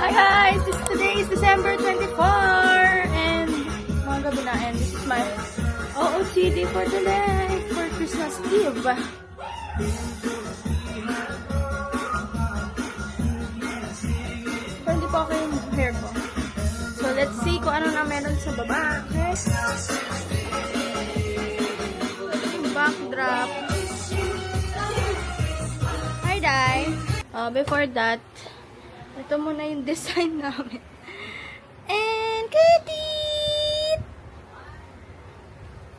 Hi guys! Today is December 24 and mga gabi na, and this is my OOTD for today for Christmas Eve. So hindi po ako yung hair ko. So let's see kung ano na meron sa baba. Okay? Backdrop. Hi Dai! Before that, ito muna yung design namin. And Kitit!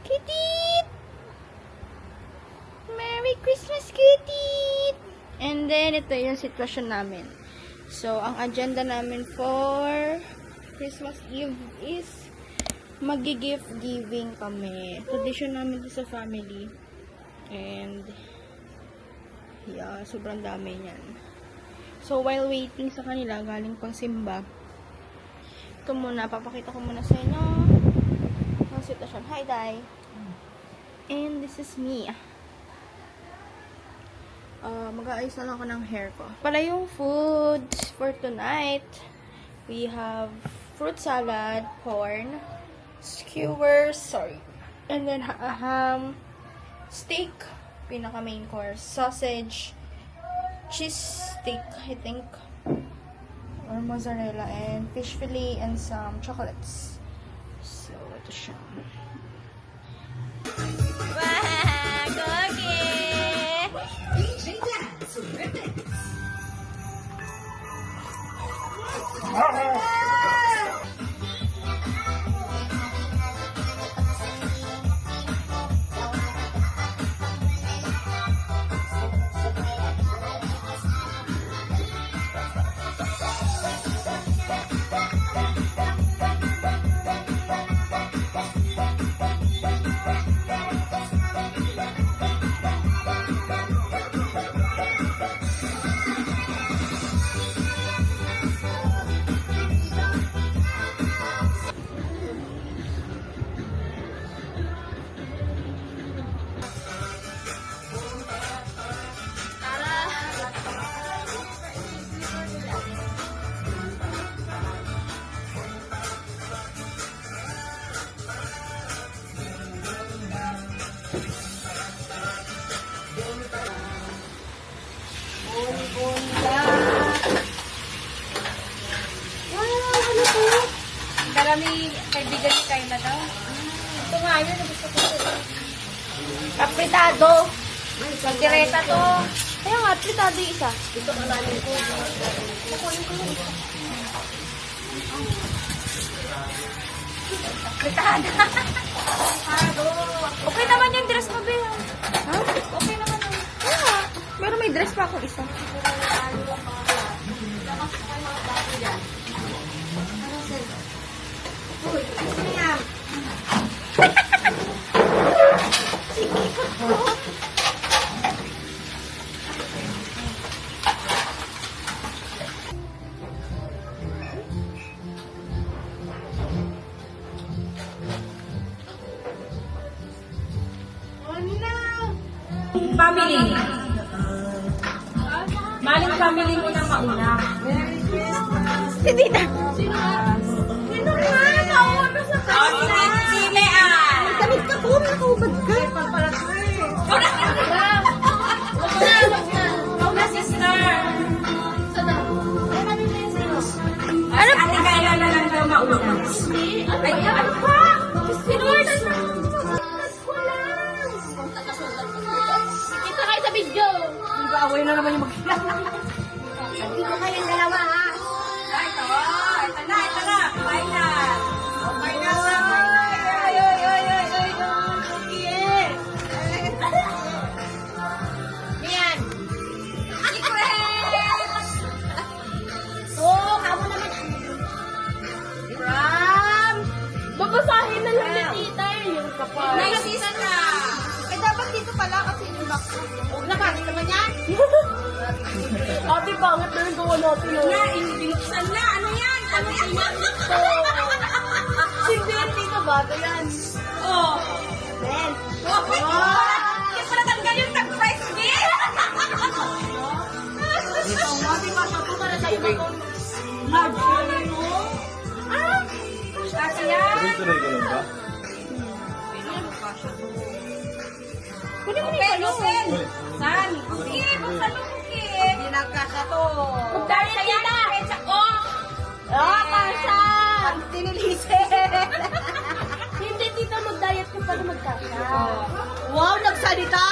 Kitit! Merry Christmas, Kitit! And then, ito yung sitwasyon namin. So, ang agenda namin for Christmas Eve is magi-gift giving kami. Tradition namin dito sa family. And, yeah, sobrang dami niyan. So, while waiting sa kanila, galing pang simba, ito muna, papakita ko muna sa inyo ang sitwasyon. Hi, Dai! And this is me. Mag-aayos na lang ako ng hair ko. Pala yung foods for tonight. We have fruit salad, corn, skewers, and then ham, steak, pinaka main course, sausage, cheese stick, I think, or mozzarella, and fish fillet, and some chocolates. So, ito siya. Wow! Cookie! May kaibigan ni Kayla daw. Ito nga yun, gusto ko ito. Kapritado. Magdireta to. Kaya nga, apritado yung isa. Ito ang namin ko. Kukunin ko yung isa. Apritado. Okay naman yung dress mo, Bea. Ha? Okay naman yung... Kaya nga. Pero may dress pa akong isa. Uy, ano yan? Family. Maling family mo na mauna. Hindi na. Sino nga? Nauna sa kanila. Si Leanne. Magkamit ka po. Nakaubad ka. Mauna sister. Ano? Ate Kayla na lang daw mauna. Ay, ano pa? Sino nga? Kita kayo sa video. Nag-aaway na naman yung magkilala. Hindi ko kayong dalawa, ha? Ito na. Final. Final na. Ay, ay, ay, ay, ay, ay. Yan. Oh, kamo naman. Ram. Babasahin na lang ni tita. Yung kapal. Naisisa na. Eh, dapat dito pala kasi yung box. Huwag na, bakit naman yan? Ate, pangit na yung gawa natin. Na, binuksan na. Ano yan? Ano yan? Hindi, dito ba? Ito yan. Oh. Ben. Oh. Kaya pala tanggal yung tag-price gift. Ito nga, di ba? Sapo ka na tayo. Kasi yan. Tuloy-tuloy ko lang ba? Kunin mo Open, yung open. Uy. San? Sige, buksan mo, Cookie. Hindi nagkasa to. Magdaya kita. Oh! Ah, kasha! Tinilisin. Hindi, tita, mag-diet ka para magkasha. Wow, nagsalita.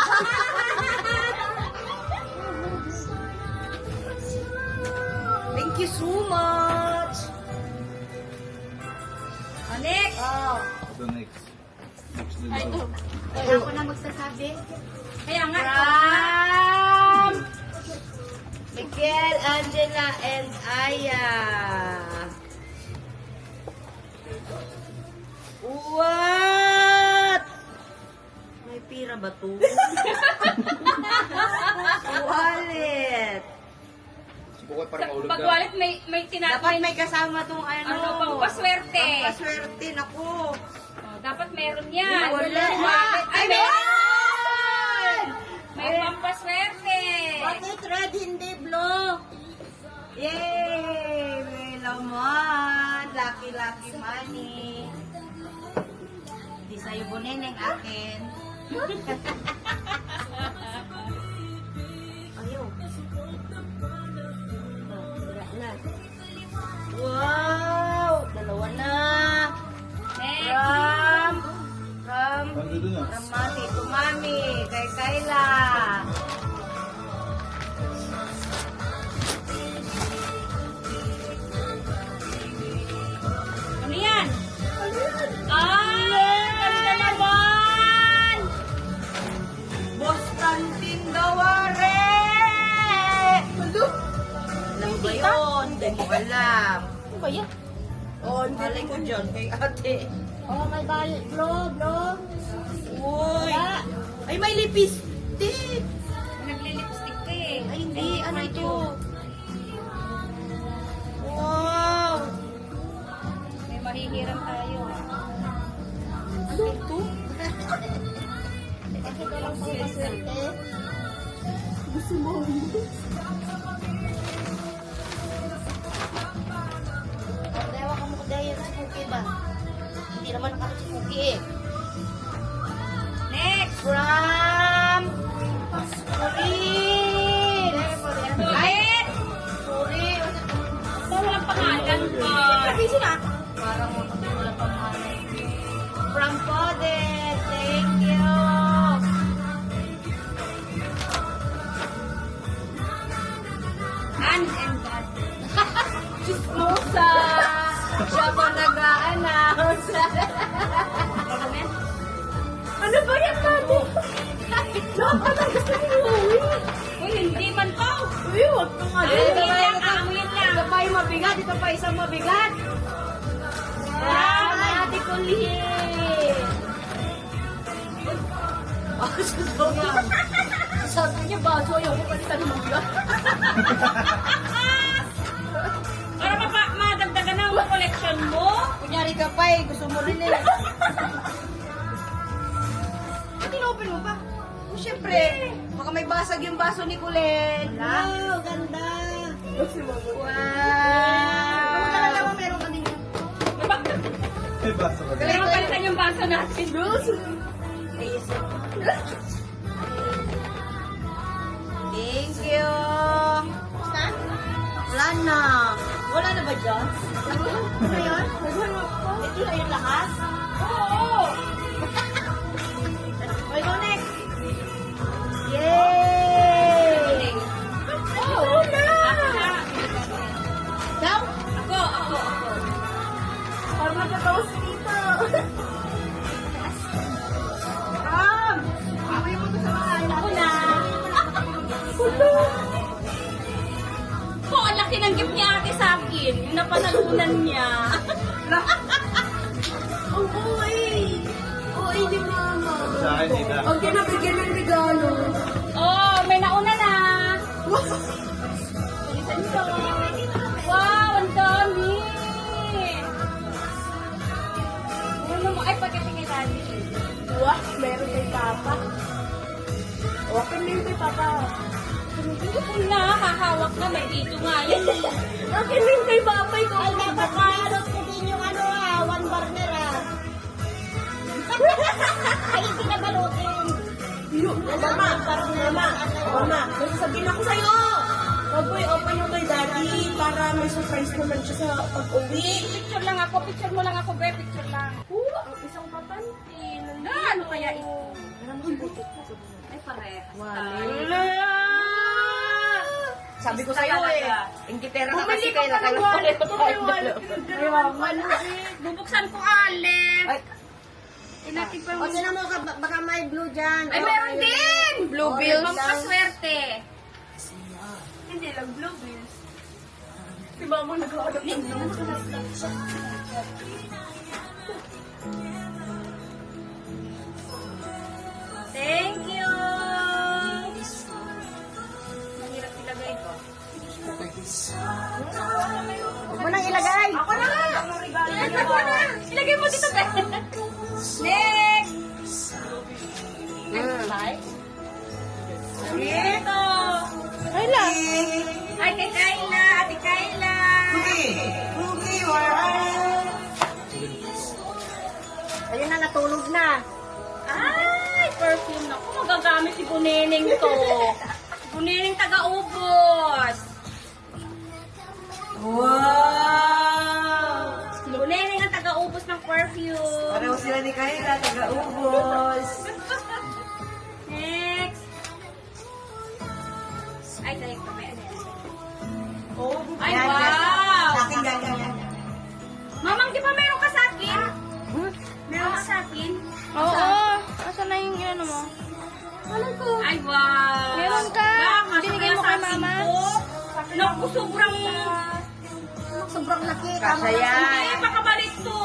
Thank you so much. Next. Ito next. Next din Ay, daw. ito. Kaya ako na magsasabi. Kaya nga. From Miguel, Angela, and Aya. What? May pira ba to? Wallet. Subukan parang maulog Pag ka. wallet may Dapat may kasama tong ano. pampaswerte. Pampaswerte. Naku. Oh, dapat meron yan. Wala. Wallet. Ay, meron! May pampaswerte. Bakit red hindi blue? Yay! May laman. Lucky money. Hindi sa'yo buneneng akin. Ayaw. Wow! Dalawa na. Next. From Ando dun ah. Mami to Mami. Kay Kayla. Ano yan? Ganda naman! Boss Cantin Daware! Alam ba yun? Hindi mo alam. Ano ba yan? Oo, malay ko dyan kay ate. Oh my God. Blow. Uy! Ay, may lipstick! Naglilipstick ka eh. Ay, hindi. Ano ito? Wow! May mahihiram tayo. Ano ito? Kasi ka lang pang maswerte. Gusto mo. Dewa ka mo kudaya sa Cookie ba? Hindi naman ako si Cookie eh. Next! From Surin! Ulit! Surin! Walang pangalan pa. Busy na. Parang wala pang hanay. From Podet! Thank you! Hand and God. Chismosa! Siya pa nag-a-announce! Ano ba yan natin? Dapat ang gusto ni Uwi. Uy, hindi man to. Uy, wag kang ano. Ito lang, aamuin lang. Ito pa yung mabigat, ito pa isang mabigat. Wow, Ate Colleen. Sabi niya, baso ayaw ko palitan mo yan. Para madagdagan na ang collection mo. Kunyari ka pa eh, gusto mo rin eh. Tinopen mo pa? O syempre, baka may basag yung baso ni Kulen. Wow, ganda. Wow. Wow. Meron ka din. May basa ka. Kailangan palitan yung baso natin. Thank you. Wala na. Wala na ba dyan? Ano yun? Ito na yung lahat? Oo. Okay, go next. Yay! Oh, wala! Daw? Ako. Parang magkataos dito. Ram! Away mo to sa mga anak ko na. Po, ang laki ng gift niya ate sa akin. Yung napanalunan niya. Ang buhay! Oo, ni mama. Sa akin, Ida. Ang kinabigyan ng regalo. Oh, may nauna na. Wow, ang dami. Ano mo? Ay, pagkatingin natin. Wah, meron kay Papa. Open na yun kay Papa. Ito na, hahawak na. May dito nga yan. Akin rin kay Babay ko. Ay, dapat maharot ko din yung ano one burner Ay, hindi na balutin. Mama, may sasabihin ako sa'yo. Huwag mo i-open yung kay Daddy para may surprise naman siya sa pag-uwi. Picture lang ako, picture mo lang ako, be, picture lang. Ang isang papantin. Ano kaya ito? Ay, parehas. Sabi ko sa'yo ingitera ka kasi Bumili kayo ka pa ng wallet. na Bubuksan ko, Alep. Ay. Inatin pa O, tinan mo, baka may blue dyan. Ay, meron din! Blue bills. Pampaswerte. Hindi lang, blue bills. Si Mama nag-aalap ng Thank you! Mahirap ilagay ko. Huwag mo nang ilagay. Ako na nga! Ilagay mo na! Ilagay mo dito, be! Next! Dito! Ay lang. Ay, kay Kayla! Ate Kayla! Ayun na, natulog na. Ay, perfume na. Kung magagamit si Buneneng to. Buneneng taga-ubos. Wow! Buneneng ang taga-ubos ng perfume. Pareho sila ni Kayla, taga-ubos. Next. Ay, tayo pa may ano yan. Ay, Yan, yan. wow! Sa akin, yan. Mamang, di ba meron ka sa akin? Meron ka sa akin? Oo. Asan na yung ano mo? Ay, wow! Meron ka. Kasya Binigay kaya mo sa kay akin Mama. to? Naku, Sobrang laki. Kasya yan. Hindi, pakabalik to.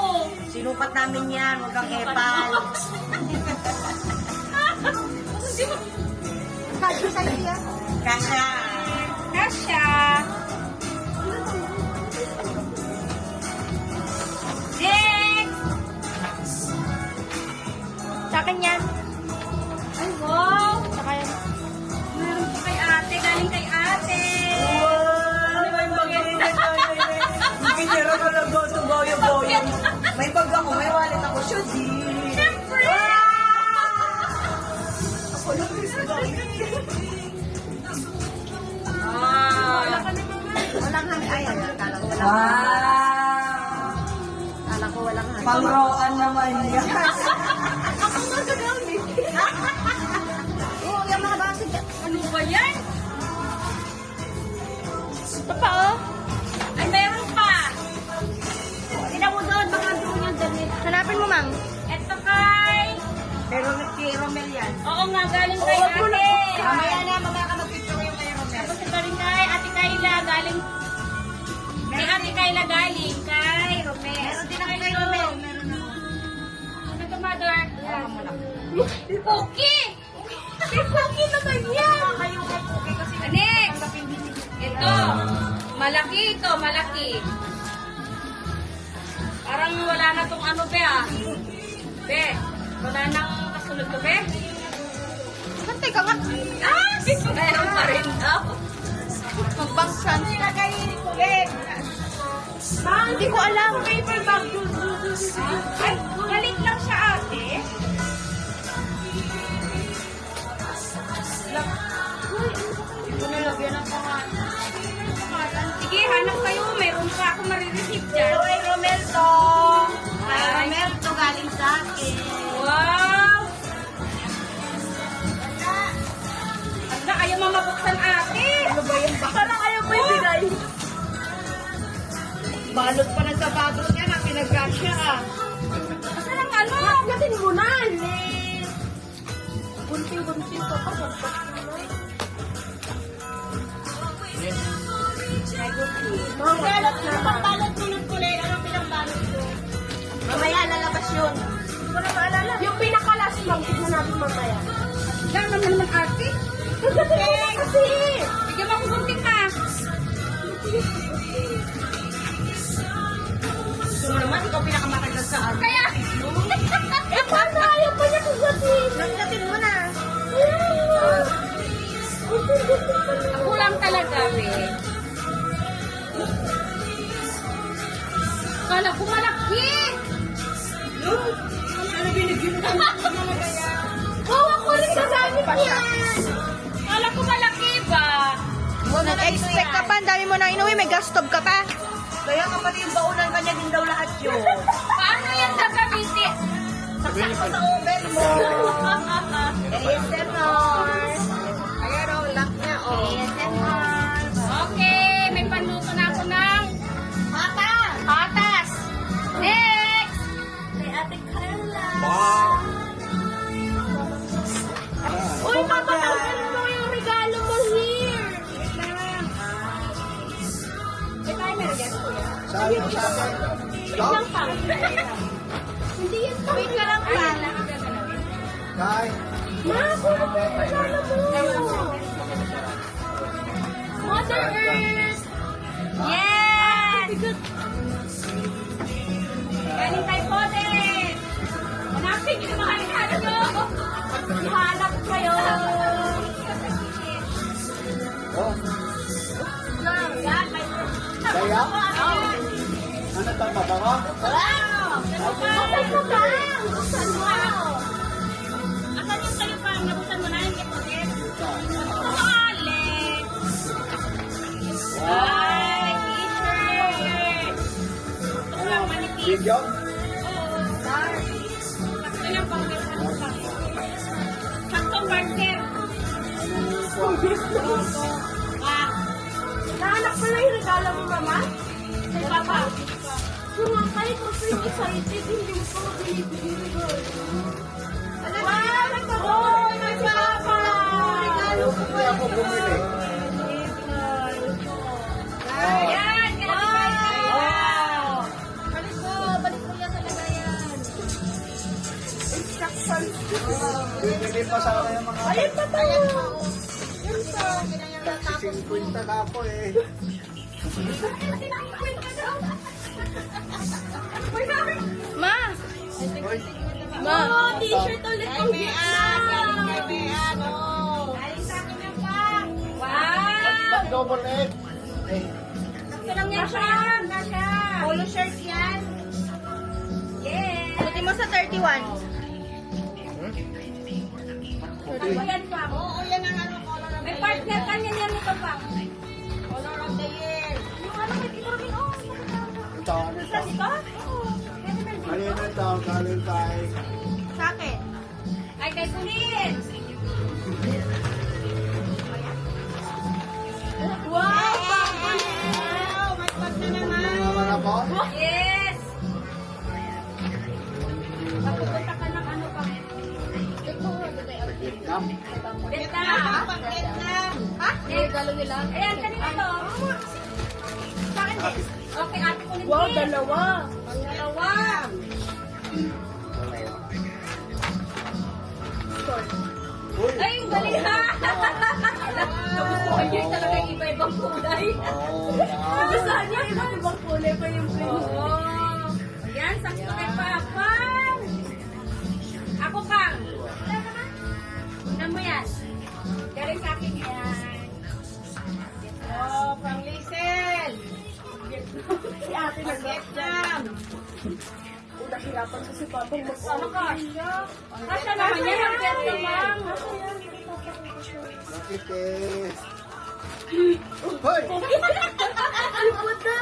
Sinupat namin yan, huwag kang epal. Hindi mo. Kasya sa'yo yan. Kasya. Kasya. Next. Sa akin yan. Ay, wow. Saka yan. Meron po kay ate. Galing kay ate. Wow! May bagay. Hindi nero ko lang go to boyo-boyo. May bag ako, may wallet ako. Shuzi. Siyempre. Ako lang rin sa bagay. Ah. Walang hangin. Ay, kala ko walang Wow! Kala ko walang hangin. Pangroan naman yan. Oo, yung mga basig. Ano ba yan? Ito pa oh. Ay, meron pa. Tignan mo doon. Baka doon yung damit. Hanapin mo, Mang. Ito kay... Pero kay Romel yan. Oo nga, galing kay ate. Mamaya ka mag-picture yung kay Romel. Tapos ito rin kay Ate Kayla. Galing... Kay Ate Kayla galing. Kay Romel. Meron din ako kay Romel. Meron ako. Ano to, mother? Cookie! Si Cookie naman yan! Kayo kay Cookie kasi Next! Ito. Malaki ito, malaki. Parang wala na tong ano, be, ah. Be, wala nang kasunod to, be. Hantay ka nga. Ah! Meron pa rin daw. Magbangsan. Nilagay ni Kulit. Hindi ko alam. Paper bag. Ay, galit lang siya, ate. Ito nalagyan ng pangalan. Sige, hanap kayo. Meron pa ako marireceive dyan. Ito kay Romel to. Kay Romel to galing sa akin. Wow! Anda, ayaw mamabuksan ate. Ano ba yung parang ayaw ko yung binay. Balot pa ng sapatos niya na pinagkasya ah. Saan ang ano? Natin mo na, Bunting-bunting pa pa. Balot mo, pagbalot mo ng kulay. Anong pinagbalot mo? Mamaya lalabas yun. Hindi ko na maalala. Yung pinaka-last lang, tignan natin mamaya. Diyan naman ate. Kasi! Bigyan mo ako gunting ha. Gusto mo naman, ikaw pinakamatagal sa akin. Kaya, Paano ayaw pa niya kugatin? Nagdating mo na. ako lang talaga, be. Kala ko malaki! Ano binigyan mo? Oh, ako rin sasabi yan! Kala ko malaki ba? Nag-expect ka pa, ang dami mo nang inuwi, may gas stove ka pa. Kaya kapag yung baunan kanya din daw lahat yun. Paano yan gagamitin? Saksak mo sa oven mo. ASMR. Ayan o, lock niya o. ASMR. Okay, may panluto na ako ng patas. Next! Kay Ate Carla. Uy, papatawin mo yung regalo mo here. May timer yan, kuya. Sabi mo sa akin. Wait lang pa. Hindi yan pa. Wait ka lang pa. Kai. Ma, kuha mo yung regalo mo. Mother Earth. Yes! Galing kay Podet. Hanapin niyo yung mga regalo mo. Ihanap kayo. Oh, Yan, may... kaya? Ano tama ba ka? Wow! Buksan mo ba? Buksan mo. Asan yung kayo pa? Nabuksan mo na yung Podet. Alex! Ay, t-shirt! Ito lang, manipis. Video? Oo. Sakto lang pang saktong partner. Ah. Naanak ko na yung regalo mo, mama? Kay papa? Kung kahit ako yung excited, hindi mo pa binibigay ko. Wow! Nagpaboy! Kay papa! Regalo ko Hindi ako bumili. Ayan! Wow! Balik mo yan sa lagayan. Bibili pa sa akin yung mga... Ayan pa tayo. Yan pa. 50 na ako eh. Ma! Hoy, Ma! Oh, t-shirt ulit ang Wow! double egg. Ito lang yan siya. Polo shirt yan. Yes! Buti mo sa 31. Ano yan, Pam? Oo, yan ang ano, color of May the partner ka niya yan ito, Pam. year. Color of the year. Yung ano, may tito rin. Oh, Ito, ano sa ito? ito? Oo. Kanina ito, galing kay... Sa akin. Ay, kay Kulin. Wow! Wow, may pag na naman. Ano naman ako? Yes! Papupunta ka ng ano, Pam? Vietnam. Vietnam. Vietnam. Ha? Regalo nila. Ayan, kanina to. Sa akin din. Okay, ate ko din. Wow, dalawa. Dalawa. Uy! Ay, yung galing ha! Nagustuhan niya yung talaga yung iba-ibang kulay. Oh, Nagustuhan niya yung iba-ibang kulay pa yung print. Oo. Ayan, sakto kay Papa. Ako, Pang. Wala naman. Una mo yan. Galing sa akin yan. Oh, pang Lisel. Si ate na Vietnam. Nahirapan sa si Papa mag-ano ka. Kasya naman yan ang Vietnam. bakit eh? Hoy! Putang,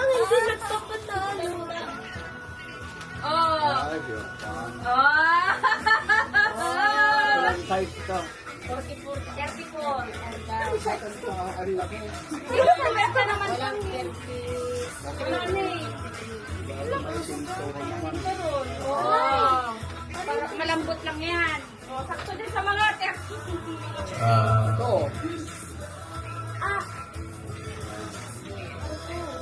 hindi nagpapatalo. Oh. Ay, Vietnam. Oh. Walang type ka. 34. Ang laki. Sino ba besta naman lang? Wala na eh. Oh. Para malambot lang yan. Oh, sakto din sa mga Ito. Ah.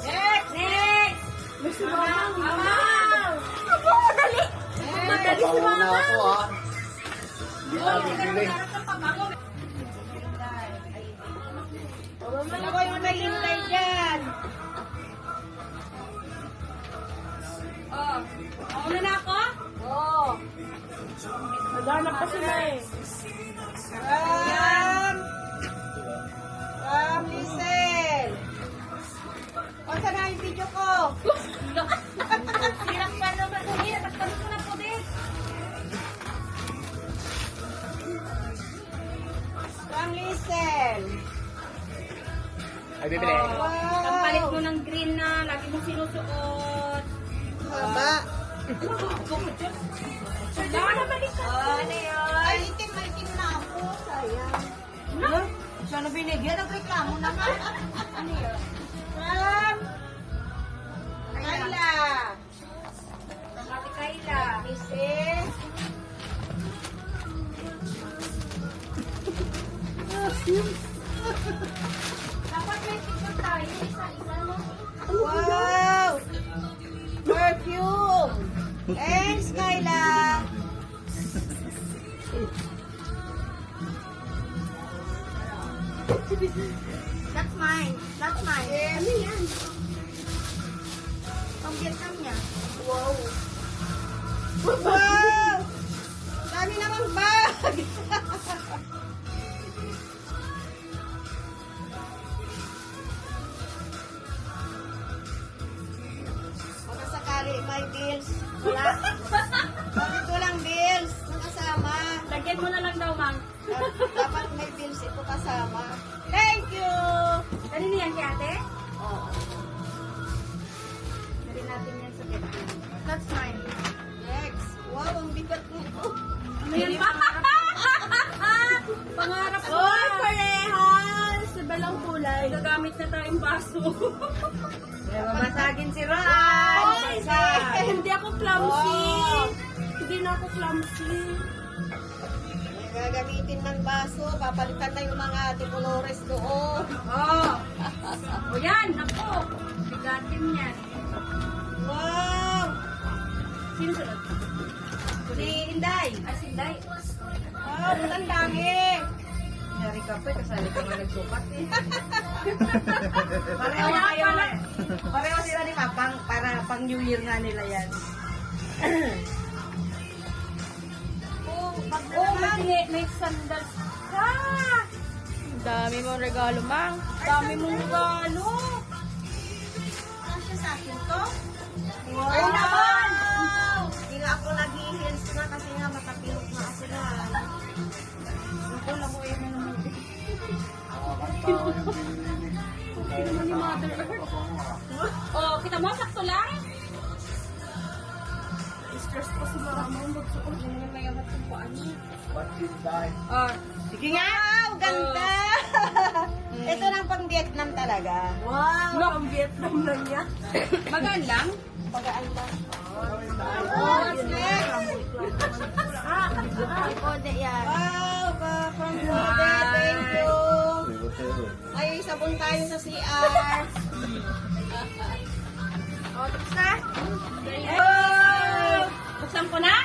Next! Next! Mama! Ako, madali! Madali si Pabawa na Mama! ako ah. Hindi na bibili. Ano ba yung naghintay dyan? Oh. Mauna na ako? Oo. Naghanap pa sila eh. Pam. Pam Lisel. O, saan na yung video ko? bibili. Kampalit mo ng green na lagi mo sinusuot. Haba. Baka nabalik ka. Ano yun? Ay, itim na ako. Sayang. Ano? Siya na binigyan, nagreklamo na nga. Ano yun? From Kayla. Ate Kayla. This is Dapat may picture tayo. Isa-isa mo. wow! Perfume! Thanks, Kayla! That's mine. That's mine. Ano yan? Pang Vietnam niya. Wow! Wow! Dami namang bag! Baka sakali may bills. Wala. Bakit walang bills? Nakasama. Lagyan mo na lang daw, Mang. Dapat may bills ito kasama. Thank you! Kanino yan kay ate? Oh. Dali natin yan sa Vietnam. That's mine. Next. Wow, ang bigat nito. Ano yan pa? Pangarap ko. Oh, parehas! Iba lang kulay. Gagamit na tayong baso. Babasagin si Ron. Hindi ako clumsy. Oh. Hindi na ako clumsy. Gagamitin ng baso, papalitan na yung mga tipolores doon. Oh. O yan, ako. Bigatin yan. Wow! Sino sunod? Si Inday. Ah, si Day. Wow, ang dami. Yari ka pa, kasali ka nga nagsukat eh. Pareho Kaya kayo. pala. Pareho sila ni Mapang para pang New Year nga nila yan. May sandals ka. Dami mong regalo, Mang. Dami mong regalo. Kasya sa akin to? Wow. Ay naman! Hindi nga ako nag-heels na kasi nga matapilok na kasi na. Ito lang ko yun naman. Naman ni Mother Earth. Oh, kita mo, sakto lang. Stress pa si Mama. Magsuot mo na may amat ng paan niya. Ah, Sige nga! Wow, ganda! Ito lang pang Vietnam talaga. Wow, ang Vietnam na niya. magaan lang. Pagaan lang. Oh, ipode yan. Wow, from Rode, thank you. Ay, sabon tayo sa CR. Oh, tapos na? Wow! Buksan ko na.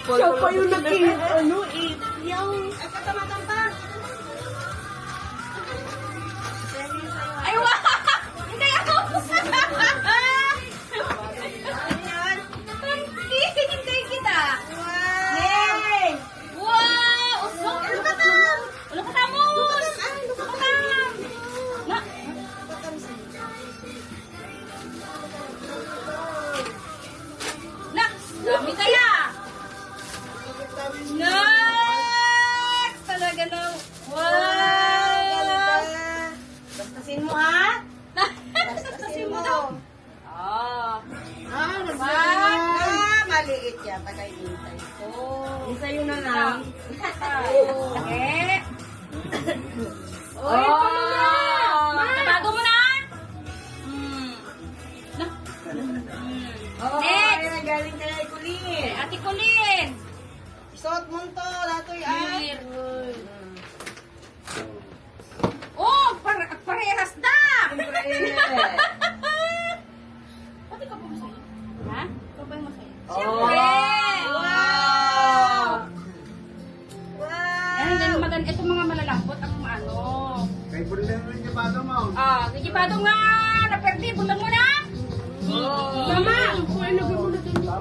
Siya pa yung ano eh. Ay, katamatang pa. Ay, wow! Hindi ako. Ano yan? Hintay kita. Wow! Yay! Wow! Usok! Ano ka tam? Ano ka tam? Ano ka tam? Na? Na! Dami kaya! Next! Talaga na. Wow! Bastasin mo, ha? Bastasin mo daw. Ah. Maliit yan. Tagay-intay ko. Isa yun na lang. Okay. Oh! Bago mo na! Na. Oo, Next! ay nagaling ka na ikulin. Ate Colleen! Isuot mo to. Datoy, Year. Oh! Parehas na! Siyempre. Pati ka pa masaya? Ha? Ikaw ba yung masaya? Oh. Siyempre! Wow! Yan, then Wow! maganda. Itong mga malalambot ang ano. Kay Bulden rin yung bado mo. Ah, kikipado nga! Naperdi! Buntag mo na! Mama!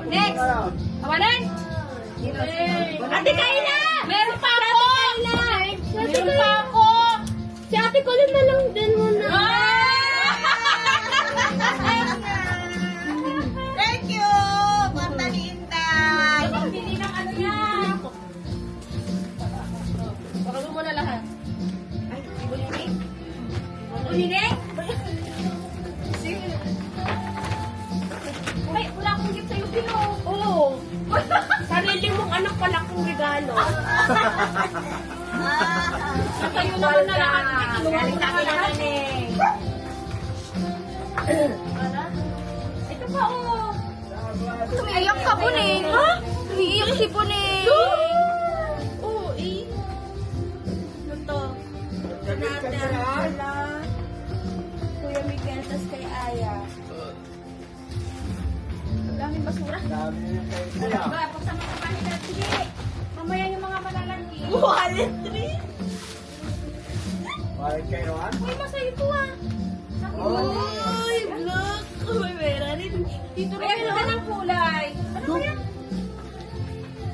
Next! Tawanan! Ate Kayla! Meron pa ako! Meron pa ako! Si Ate Colleen na lang din mo na. Thank you! Pantali Inday! Pili ng ano yan. Baka mo na lahat. Ay, ibulin balot. Natayo naman na lahat. Galing na lahat eh. Ito pa oh. Tumiiyak ka, Puning. Ha? Tumiiyak si Puning. Oo, eh. Ano to? Natin wala. Kuya Miguel, tas kay Aya. Ang daming basura. Dami yung kayo kuya. Ba, pagsama ka pa nila. Sige. Mamaya yung mga malalaki. Wallet tree. Bakit kayo ha? Uy, masaya ito ah. Ay, vlog. Uy, meron rin. Dito rin ka ng kulay. Ano ba yan?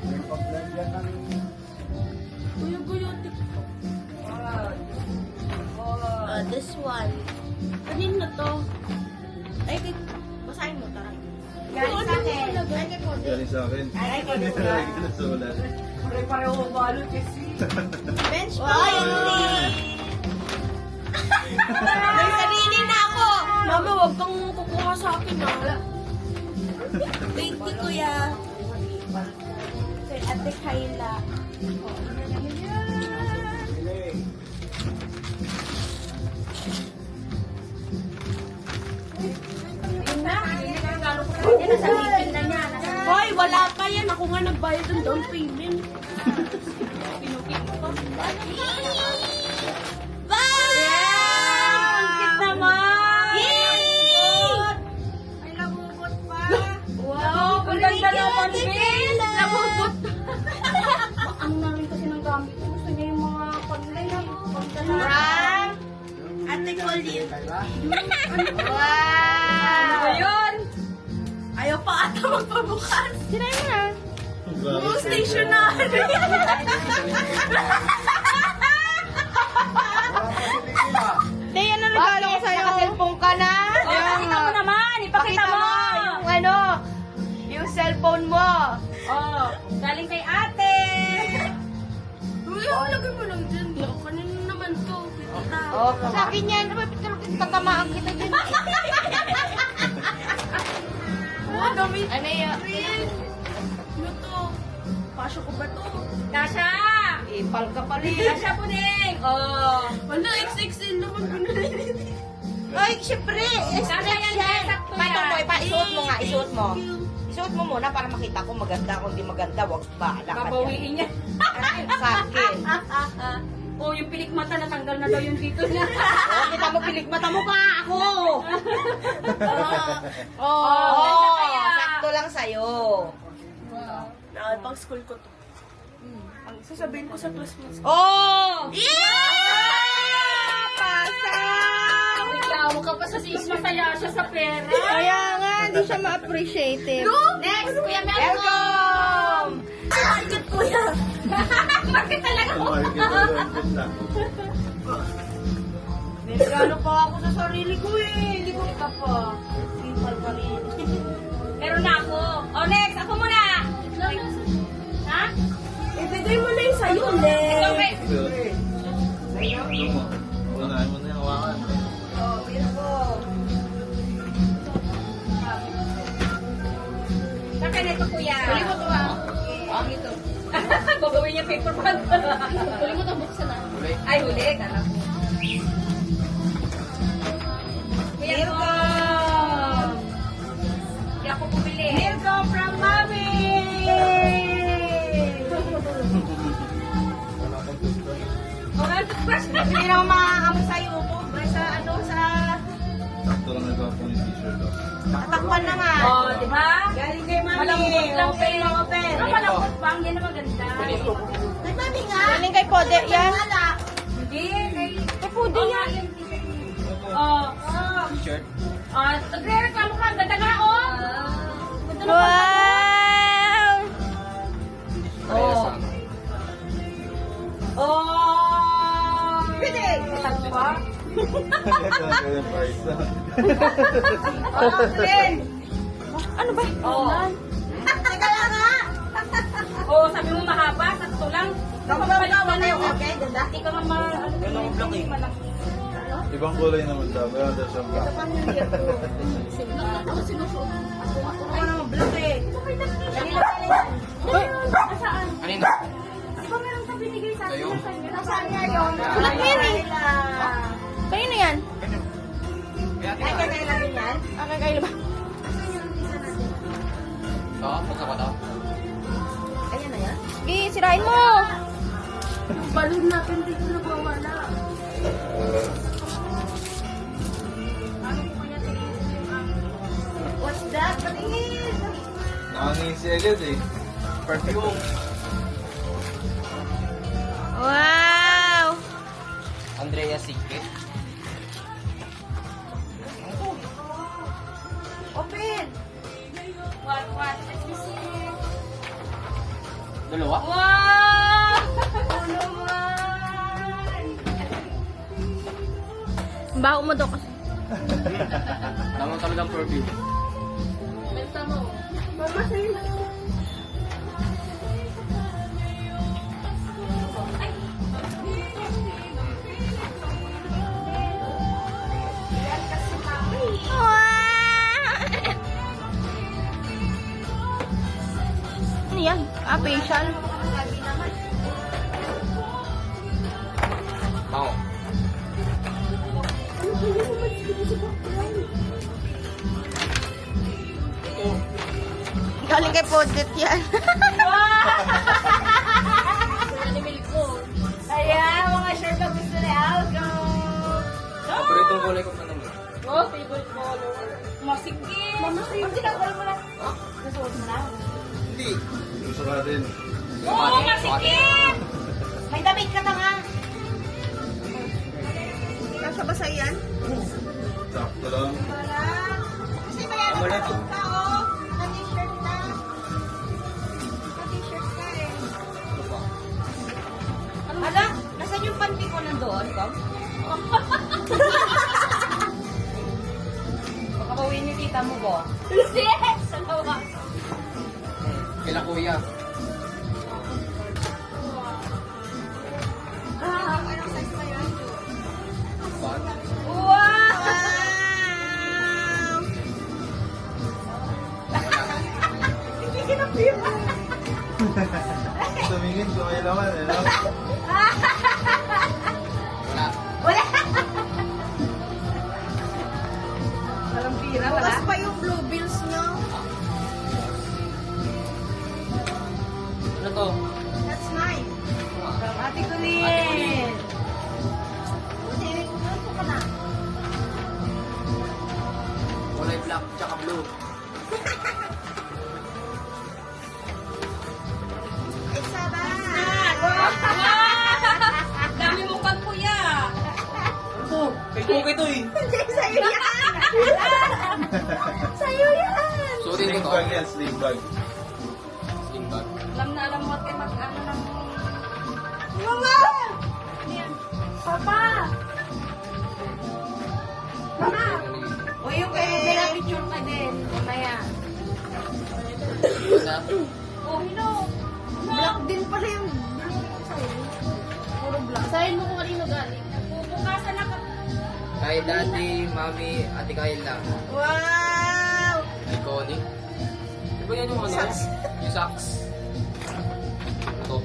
May pag-vlog yan ng... Guyo-guyotik. This one. Kanin na to? Ay, basahin mo, tara. Galing sa akin. Galing sa akin. Ay, kay Galing Dora. na sa ulan. Pare-pareho balot kasi. Bench Ay, hindi. May sarili na ako. Mama, huwag kang kukuha sa akin ah. Thank you, kuya. Kay Ate Kayla. Hoy, wala pa yan. Ako nga nagbayad ng down payment. Bye! Ang cute naman! Yay! Ay, namumot pa. Wow, ang ganda naman, Bill. Nabubot. Ang namin kasi ng gamit ko. Gusto niya yung mga panlay. Frank. Ate Colleen. Wow! Ayun. Ayaw pa ata magpabukas. Sinayin mo na. Full stationary. Day, ano regalo ko sa'yo? Naka-cellphone ka na? Ipakita mo naman. Ipakita mo. Yung ano, yung cellphone mo. Oh, galing kay ate. Uy, lagay mo lang dyan. Kanino naman to? Kita. Oh, sa akin yan. Tatamaan kita dyan. Oh, dami. Ano yun? Ano to? Pasyo ko ba to? Kasha. Ipal ka pala. Kasha Puning. Oh. Wala, XXL naman. Ay, syempre. Kasha yan, guys. Sakto Patong mo, yan. isuot mo nga, isuot mo. Isuot mo muna para makita ko maganda. Kung di maganda, wag bahala ka dyan. Babawiin niya. Ay, sa akin. Oh, yung pilik mata natanggal na daw yung dito niya. Oh, kita mo pilik mata mo ka ako. ganda kaya. Sakto lang sa'yo. Pang school ko to. Ang sasabihin ko sa classmates ko. Oh! Yeah! Pasa! Ikaw ka pa sa sis, masaya siya sa pera. Kaya nga, hindi siya ma-appreciative. Next, Kuya Melco. Welcome! Market kuya! Bakit talaga Ang ko? market na. Nirigalo pa ako sa sarili ko eh. Hindi ko ka pa. Simple pa rin. Meron na ako. Oh, next, ako muna. Ha? Ibigay mo na yung sa'yo, Le. Ikaw, Rex. Unahin mo na yung hawakan. Oh, beautiful. Sa akin ito, Kuya. Huli mo to ah. Ang ito. Gagawin niya paper bag. Huli mo to, buksan na. Ay, huli. Kala ko. Kuya, Welcome! Hindi ako pumili. Welcome from Mami! Okay, toothbrush. Hindi naman makakama sa'yo po. Sa ano, sa... Sakto lang nagkakapon yung t-shirt. Nakatakpan na nga. Oh, di ba? Galing kay Mami. Malambot lang, Open na open. Ano malambot bang? Yan ang maganda. Kay Mami nga. Galing kay Pode, yan. Hindi, kay... Kay Pode yan. Oh. T-shirt? Ah, nagre-reklamo ka. Ang ganda nga, oh. Ganda na Wow! Oh. Oh! Pwede. Tag pa? Kaya price na. Oh, Glenn. Ano ba? Oh. Teka lang nga. Oh, sabi mo mahaba, sakto lang. Kapag ka, wala yung okay. Ganda. Hindi ka nga malaki. Ibang kulay naman daw. Meron daw siyang black. Ako naman black eh. Kanina pala yan. Nasaan? Sulat mo yan eh. Kayo na yan. Ay, kailan din yan? Okay, kayo ba? Ayan na yan? Sige, sirain mo. Balon natin dito na bawala. What's that? Patingin! Nakangin si Elliot eh. Perfume. Wow! Andrea Sigke. Open! What? Let me see. Dalawa? Wow! Oh naman! Baho mo daw kasi. Tama talagang perfume. Benta mo. Mama, sa'yo na. Ano yan? Ah, facial. Bango. Galing kay Podlet yan. Ayan, mga shirt na gusto ni Alco. Paboritong kulay ko pa naman. Oh, favorite color. Masikip. Mama, sa'yo. Ang tinagol mo na. Nasuot mo na. Hindi. Gusto ka din. Oo, masikip. May damit ka na nga. Nasa ba sa'yo yan? Sakto lang. Wala. Kasi may Wala to. ka, oh. Naka-t-shirt ka. Naka-t-shirt ka eh. Ano pa? Hala, nasan yung panty ko nandoon, Kom? Baka bawin yung tita mo, Bo. Yes! Ano ba? Kila kuya. Anong size ba yan? Bag. Wow! Hindi kinapir. Tumingin kung may laman eh, no? Wala. Wala. Walang pira, wala. Bukas pa yung blue bills nyo. Ano to? That's mine. From Ate Colleen. Buti, nandito ka na. Kulay black tsaka blue. Isa ba? Dami mo kang kuya. Ano to? Kay Cookie to eh. Sa'yo yan. Sa'yo yan. Suotin ko Sling to. bag yan, sling bag. Sling bag. Alam na alam mo at mag-ano ng... Mama! Papa! Mama! O yung kay May picture ka din. Mamaya. Wala. Oh, no. black din pala yung sa'yo. Puro black. Sahin mo kung kanino galing. Pupukasan na ka. Kay Daddy, Mami, Ate Kayla. Wow! Iconic. Di ba yan yung ano? Socks. Yung socks. Ito.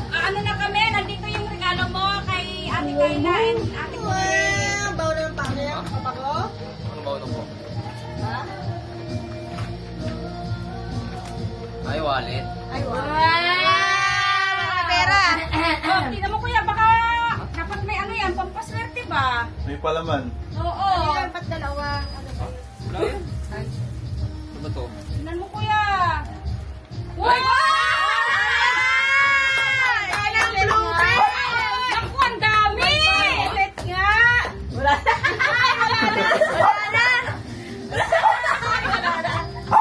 Ano na kami? Nandito yung regalo mo kay Ate Kayla and Ate Colleen. Wow! Bawa na ng pangit yan. Kapako? Ano ba ito po? Ha? Ay, wallet. Ay, wow! Pera. Oh, tingnan mo kuya, baka dapat may ano yan, pampaswerte ba? May palaman. Oo. Ano yan? Ba't dalawa? Wala yan. Ano ba to? Tingnan mo kuya. Wow! Ay! Naku, ang dami! Ulit nga! Wala na! Wala na!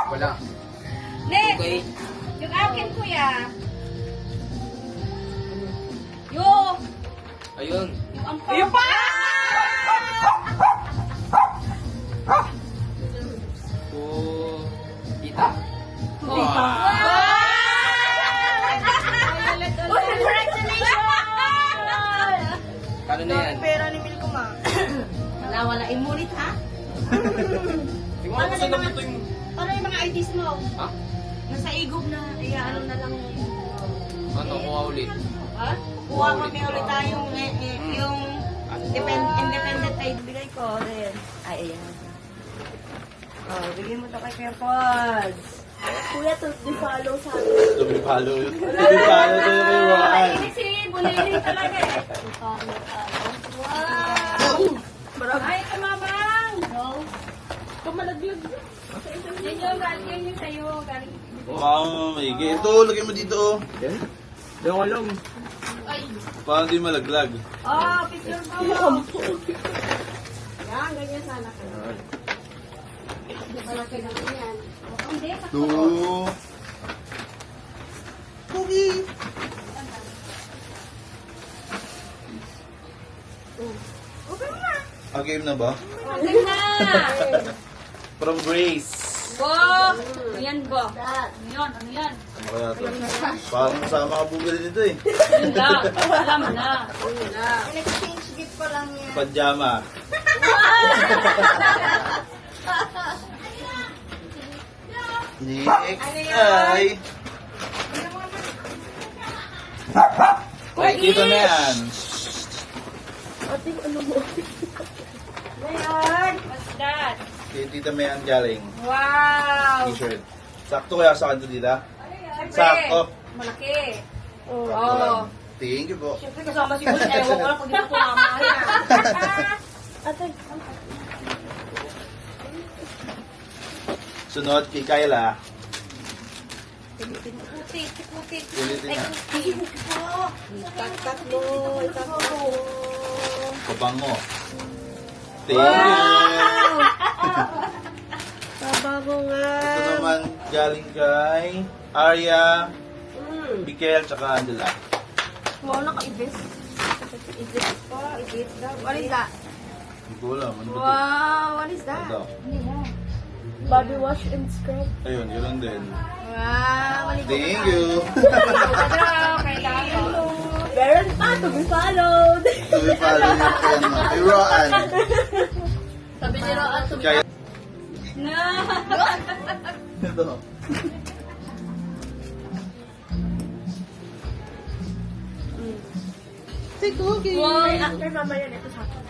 Wala. Next, Okay. yung akin kuya. Yung Ayun. ampang. Yung pa! To... Tita. Kano na yan? Pera ni Milko ma. Wala, imulit ha? Di mo ako gusto na ito yung... Ano yung mga IDs mo? Ha? Nasa igop na, ano na lang. Ano? Kuha ulit. Ha? kuha kami ulit tayong yung independent tayo. Bigay ko rin. Ay, ayan. Oh, bigyan mo to kay Kuya Pods. Kuya, to follow sa akin. Tumipalo yun. Tumipalo to yung kay Roan. Si Bulili talaga eh. Wow! Ay, kamabang! Kumalaglag. Yan yung galing yung sa'yo. Galing. Wow, maigi. Ito, lagay mo dito. Yung alam. Paano di malaglag? Oh, picture ko. Yan, ganyan sana kayo. Malaki na yan. Hindi, Two. Cookie. Game na ba? okay na. From Grace. Bo! Ayan, Bo. Ano yun? Ano yan? Ano kaya to? Parang masama ka bumili dito eh. Yun lang. Alam mo na. In-exchange gift ko lang yan. Pajama. Next ay... Ay, dito na yan. What's that? Kay Tita May ang galing. Wow! T-shirt. Sakto kaya sa kanto, Tita? Siyempre, Sakto. malaki. Oh. Thank you po. Siyempre, kasama si Boss. Ewan ko lang kung dito kumama yan. Sunod kay Kyla. Putik, putik. Ulitin na. Ikat mo, ikat mo. Kabango. Thank you. Sabago nga. Ito naman galing kay Arya, Mikel, tsaka Angela. Wow, naka-ibis. Ibit pa, ibit daw. What is that? Hindi ko alam. Ano ba ito? Wow, what is that? Ito. Body wash and scrub. Ayun, yun lang din. Wow, maligo Thank you. Meron pa to be followed. To be follow niyo kay Roan. Sabi ni Roan, Kaya no! ito. Wow. After mamaya nito sa akin.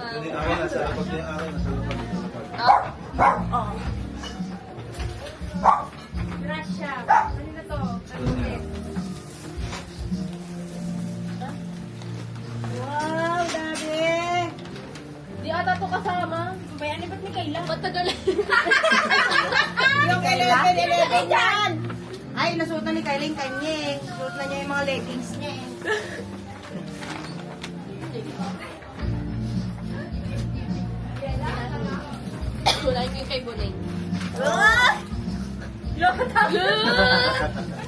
Yun yung akin, nasa lapag na yung akin. Nasa lapag. Oh. Gracia. Ano na to? Ano yan? Wow, dami. Di ata to kasama. Bayani ba't may kailan? Matagal. Yung kay Lele yan. Ay, nasuot na ni Kylie yung kanyeng. Nasuot na niya yung mga leggings niya eh. Wala yung kay Buneng. Ah! Loko tayo.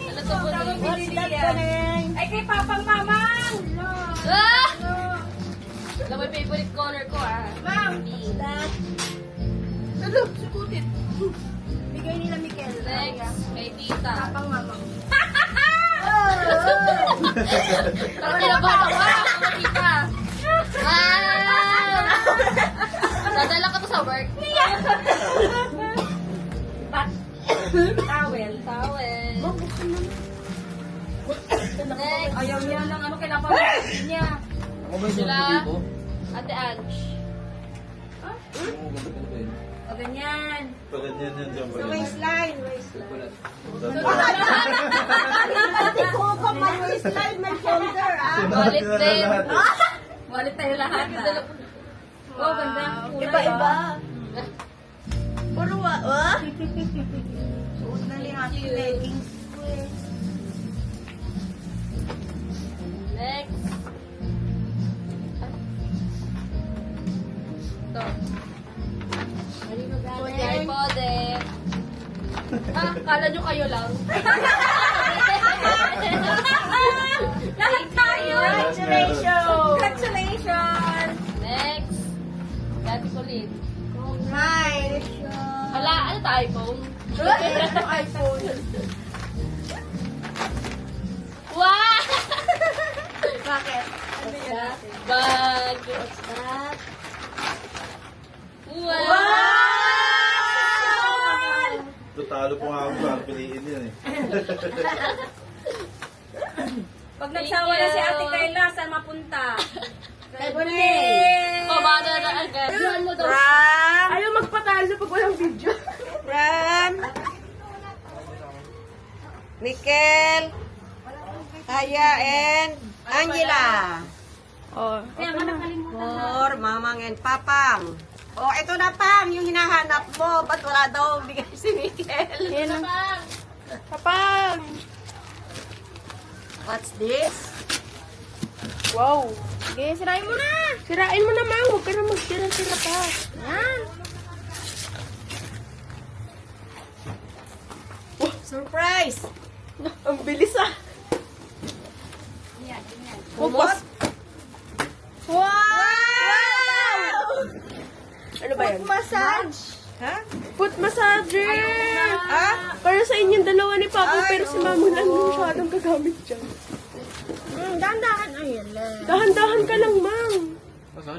Ano to Buneng? What's that, Buneng? Ay, kay Papang Mamang! Ah! Alam mo yung favorite color ko ah. Ma'am! That. Ano? Sukutin. Bigay nila Mikel. Next, kay Tita. Papang mama. Parang kinabahan ako ah, mga Tita. Wow! Dadala ka to sa work? Towel. Towel. Next. Ayaw niya ng ano kailangan pa niya. Ako ba yung Sila, dito? Ate Ange. O ganyan. Pagod yan yan dyan. Sa waistline. Waistline. Ate ko pa may waistline, may shoulder, ah. Wallet din. Wallet tayo lahat. Oh, ganda ang kulay. Iba-iba. Puro wa. Suot na ni Ate leggings ko eh. Next. Ito. Kay Pode. Ah, kala nyo kayo lang. Lahat tayo. Congratulations. Congratulations. Next. Dati ko ulit. Hi. Hala, ano to, iPhone? iPhone. Wow! Bakit? Bag. What's that? Wow! Talo po nga ako para piliin yan eh. Pag nagsawa na si Ate Kayla, saan mapunta? Kay Bonet. Pabada na agad. From, Ayaw magpatalo pag walang video. from, Mikel, Aya, and Angela. Oh, For Mamang and Papang. Oh, ito na Pang, yung hinahanap mo. Ba't wala daw bigay si Mikel? yan ang... Kapag! What's this? Wow! Sige, sirain mo na! Sirain mo naman. Huwag ka na magtira-tira pa. Yan! Surprise! Ang bilis ah. Kumot? Wow! Ano ba yan? Massage! Ha? Foot massager. Ha? Para sa inyong dalawa ni Papa, Ay, pero si Mama oo. lang masyadong gagamit dyan. Dahan-dahan. Ayun lang. Dahan-dahan ka lang, Ma'am.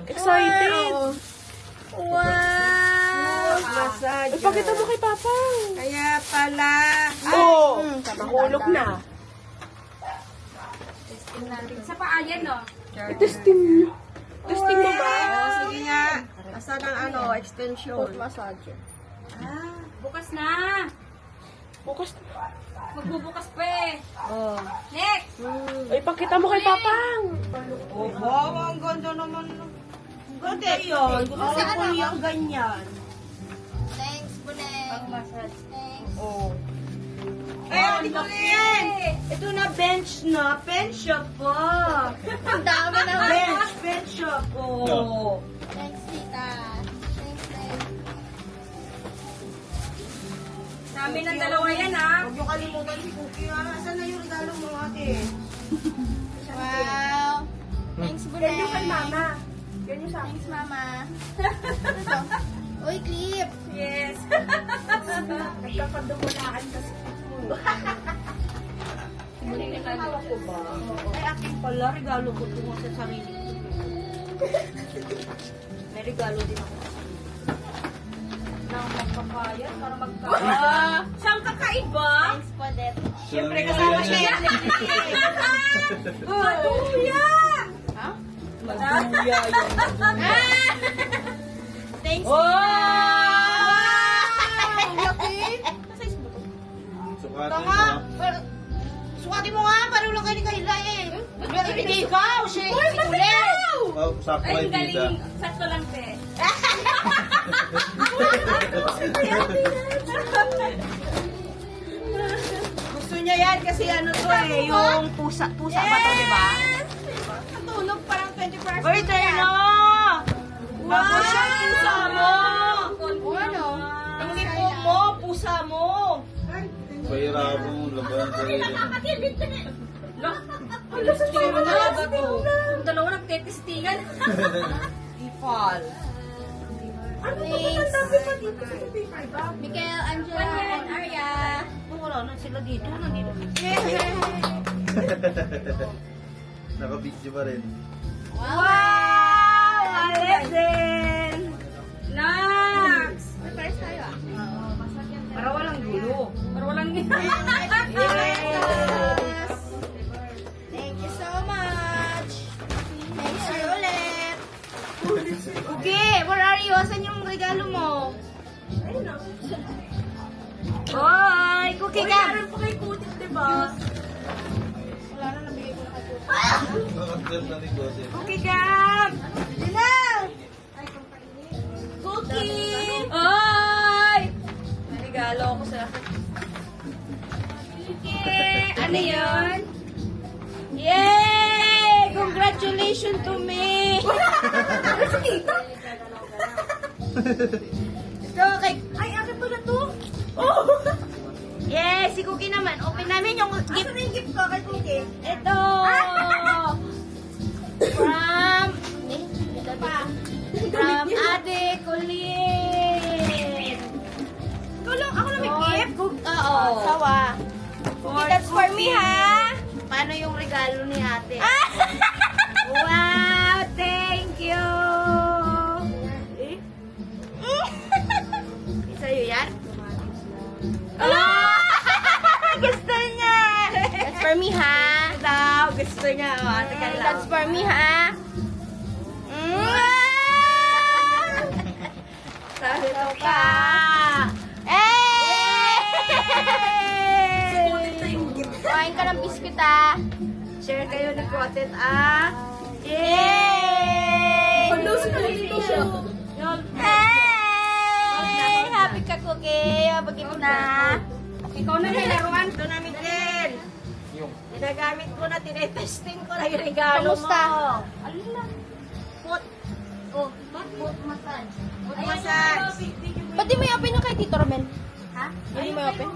Excited. Wow! Massage. Ipakita mo kay Papa. Kaya pala. Oo. Mahulog na. Sa paa yan, no? Testing niyo. Testing mo ba? Oh, sige nga. Asan ang ano, extension? Foot massager. Bukas na. Bukas. Magbubukas pa eh. Oh. Next! Ipakita mo kay Papa. Oh, wow, ang ganda naman. Ganda yun. Gusto ko yung ganyan. Thanks, Bunek. Thanks. Oh. Eh, hindi ko yan. Ito na bench na. Bench shop po. Ang dami na. Bench shop po. Thanks, tita. Thanks, thanks. Dami ng dalawa yan, ha? Huwag niyo kalimutan si Cookie. Asan na yung regalo mo ate? Wow! Thanks, Bunek. Yan yung kay Mama. Yan yung sa akin. Thanks, Mama. Ano to? Uy, clip! Yes. Nagkakadumulaan kasi. Hawak ko ba? Ay, akin pala. Regalo ko tungo sa sarili ko. May regalo din ako. Nang magpapayat para magkakaroon. Siyang kakaiba? Thanks po, Det. Siyempre kasama siya yan. Maduya! Ha? Maduya yan. Thanks, Oh! Sukatin Tama. mo. Sukatin mo nga. Paano lang kayo ni Kahila eh. Hindi ikaw. Siya ulit. Oh, sakto Ay, ay ang tita. galing. Sakto lang, te. Gusto niya yan kasi ano to eh. Yung pusa. Pusa ba to, di ba? Natulog parang 24 hours. Uy, Terno! Tapos siya pusa mo. Ano? Ang lipo mo. Pusa mo. Pahirap mo, laban sa sarili mo. Sino na ba to? Yung dalawa nagtetestingan. Ipal. Thanks. Mikel, Angela, and Arya. Wala na sila dito. Nandito. Naka-video pa rin. Wow! Alexen! Nax! May pares tayo ah. Para walang gulo. Para walang Thank you so much. Thanks you ulit. Okay, where are you? Asan yung regalo mo? Hoy, Cookie ka! Meron po kay Kutit, diba? Wala na, nabigay ko na kayo. Naka-serve na rin ko. Cookie Gab! Dilaw! Cookie! Ay! Regalo ako sa... Okay, ano yun? Yay! Congratulations to me! Ito, kay... Ay, akin pala to! Oh! Yay! Si Cookie naman. Open namin yung gift. Asan yung gift ko kay Cookie? Ito! From... Ito pa. From Ate Colleen. Tulong, ako na may gift? Oo. Sawa. Cookie, that's for me, ha? Paano yung regalo ni ate? Wow! Thank you! Sa'yo yan? Oh! Gusto niya! That's for me, ha? Daw, gusto Gusto niya, oh, ate ka lang. That's for me, ha? Sabi ko ka. Kain ka ng biscuit, ha? Share kayo ng content, ah. Pag-dose ka lang dito siya. Hey! Happy ka, Cookie. Mabagay mo na. Ikaw na may laruan. Ito namin din. Ginagamit ko na, tinetesting ko na yung regalo mo. Kamusta? Foot. Oh, foot massage. Foot massage. Ba't di mo i-open yung kay Tito Romel? Ha? Hindi mo i-open?